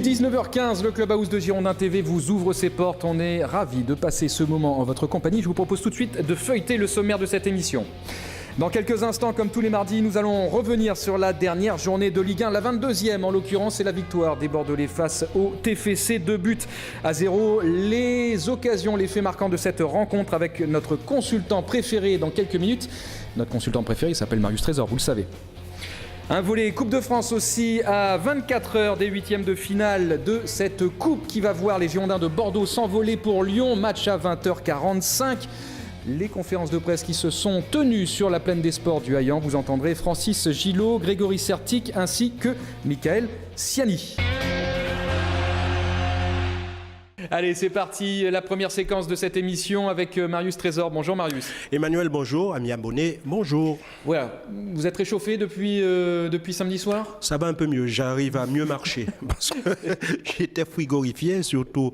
19h15, le Clubhouse de Girondins TV vous ouvre ses portes. On est ravis de passer ce moment en votre compagnie. Je vous propose tout de suite de feuilleter le sommaire de cette émission. Dans quelques instants, comme tous les mardis, nous allons revenir sur la dernière journée de Ligue 1, la 22e en l'occurrence, c'est la victoire des Bordelais face au TFC, 2-0. Les occasions, les faits marquants de cette rencontre avec notre consultant préféré dans quelques minutes. Notre consultant préféré, il s'appelle Marius Trésor, vous le savez. Un volet Coupe de France aussi à 24 heures des huitièmes de finale de cette coupe qui va voir les Girondins de Bordeaux s'envoler pour Lyon. Match à 20h45. Les conférences de presse qui se sont tenues sur la plaine des sports du Haillan. Vous entendrez Francis Gillot, Grégory Sertic ainsi que Michael Siani. Allez, c'est parti, la première séquence de cette émission avec Marius Trésor. Bonjour Marius. Emmanuel, bonjour. Amis abonnés, bonjour. Voilà, vous êtes réchauffé depuis samedi soir ? Ça va un peu mieux, j'arrive à mieux marcher parce que j'étais frigorifié, surtout.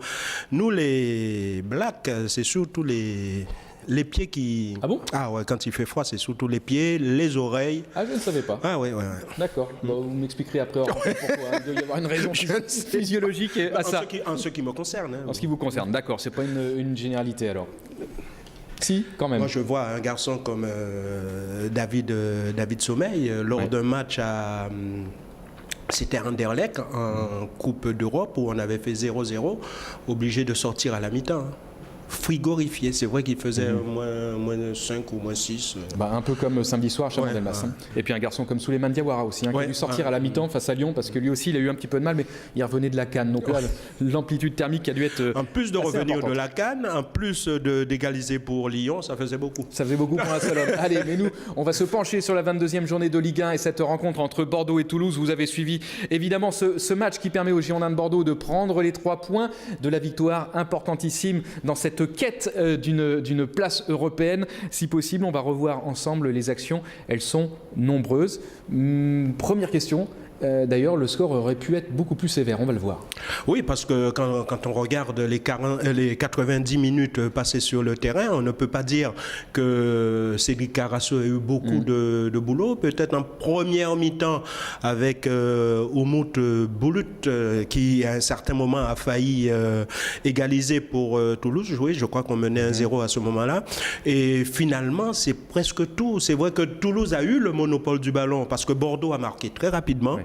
Nous les Blacks, c'est surtout les pieds qui... Ah bon ? Ah ouais, quand il fait froid, c'est surtout les pieds, les oreilles. Ah, je ne savais pas. Ah ouais. D'accord, bon, vous m'expliquerez après pourquoi. Il doit y avoir une raison physiologique à ça. En ce qui me concerne. En ce qui vous concerne, d'accord, c'est pas une généralité alors. Si, quand même. Moi, je vois un garçon comme David Sommeil, lors d'un match à... C'était Anderlecht, en Coupe d'Europe, où on avait fait 0-0, obligé de sortir à la mi-temps. Frigorifié, c'est vrai qu'il faisait moins 5 ou moins 6. Un peu comme samedi soir, Chaman Delmas. Et puis un garçon comme Souleymane Diawara aussi, qui a dû sortir à la mi-temps face à Lyon, parce que lui aussi il a eu un petit peu de mal, mais il revenait de la CAN. Donc là, l'amplitude thermique a dû être en plus de revenir importante. De la CAN, en plus d'égaliser pour Lyon, ça faisait beaucoup. Ça faisait beaucoup pour un seul homme. Allez, mais nous, on va se pencher sur la 22e journée de Ligue 1 et cette rencontre entre Bordeaux et Toulouse. Vous avez suivi évidemment ce match qui permet aux Girondins de Bordeaux de prendre les 3 points de la victoire importantissime dans cette quête d'une place européenne. Si possible, on va revoir ensemble les actions. Elles sont nombreuses. Première question. D'ailleurs, le score aurait pu être beaucoup plus sévère, on va le voir. Oui, parce que quand on regarde les 90 minutes passées sur le terrain, on ne peut pas dire que Cédric Carasso a eu beaucoup de boulot. Peut-être en première mi-temps avec Oumout Boulut, qui à un certain moment a failli égaliser pour Toulouse. Oui, je crois qu'on menait 1-0 à ce moment-là. Et finalement, c'est presque tout. C'est vrai que Toulouse a eu le monopole du ballon parce que Bordeaux a marqué très rapidement. Oui.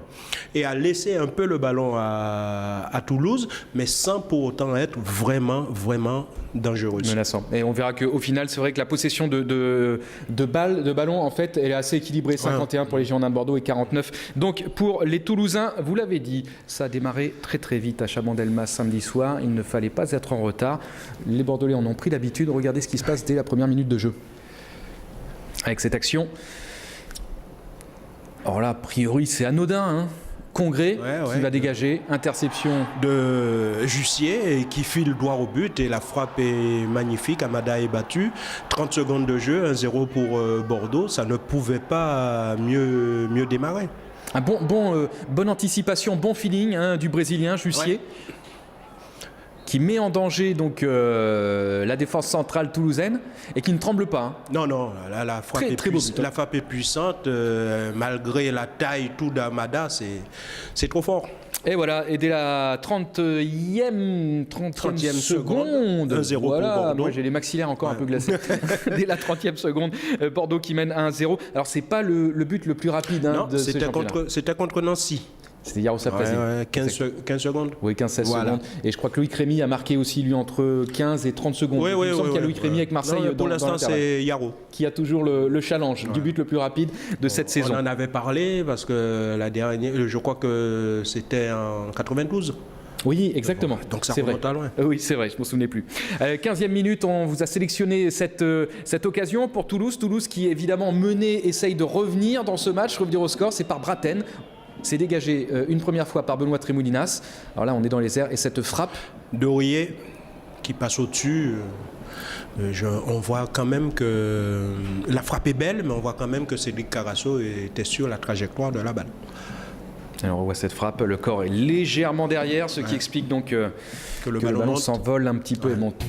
Et a laissé un peu le ballon à Toulouse, mais sans pour autant être vraiment dangereuse. Menaçant. Et on verra qu'au final, c'est vrai que la possession de ballon, en fait, elle est assez équilibrée. 51 pour les Girondins de Bordeaux et 49. Donc, pour les Toulousains, vous l'avez dit, ça a démarré très vite à Chaban-Delmas samedi soir. Il ne fallait pas être en retard. Les Bordelais en ont pris l'habitude. Regardez ce qui se passe dès la première minute de jeu. Avec cette action... Alors là, a priori, c'est anodin. Congrès qui va dégager, interception de Jussier qui file droit au but et la frappe est magnifique. Amada est battu. 30 secondes de jeu, 1-0 pour Bordeaux. Ça ne pouvait pas mieux démarrer. Un bonne anticipation, bon feeling du Brésilien Jussier. Ouais. Qui met en danger donc la défense centrale toulousaine et qui ne tremble pas. Non, là, la frappe est puissante, malgré la taille tout d'Amada, c'est trop fort. Et voilà, et dès la 30e seconde, 1-0 pour Bordeaux. Moi j'ai les maxillaires encore un peu glacés. Dès la 30e seconde, Bordeaux qui mène 1-0. Alors c'est pas le but le plus rapide de ce championnat. C'était contre Nancy. C'était Yaroussa Plazé. 15 secondes. Oui, 15-16 secondes. Et je crois que Loïc Rémy a marqué aussi, lui, entre 15 et 30 secondes. Il me semble qu'il y a Loïc Rémy avec Marseille. Non, pour l'instant, c'est Yarou. Qui a toujours le challenge du but le plus rapide de cette saison. On en avait parlé parce que la dernière, je crois que c'était en 92. Oui, exactement. Donc ça remonte à loin. Oui, c'est vrai, je ne me souvenais plus. 15e minute, on vous a sélectionné cette occasion pour Toulouse. Toulouse qui, évidemment, mené, essaye de revenir dans ce match, revenir au score. C'est par Braten. C'est dégagé une première fois par Benoît Trémoulinas. Alors là, on est dans les airs et cette frappe. Dorier qui passe au-dessus. On voit quand même que la frappe est belle, mais on voit quand même que Cédric Carasso était sur la trajectoire de la balle. Alors on voit cette frappe, le corps est légèrement derrière, ce qui explique donc que le ballon s'envole un petit peu et monte.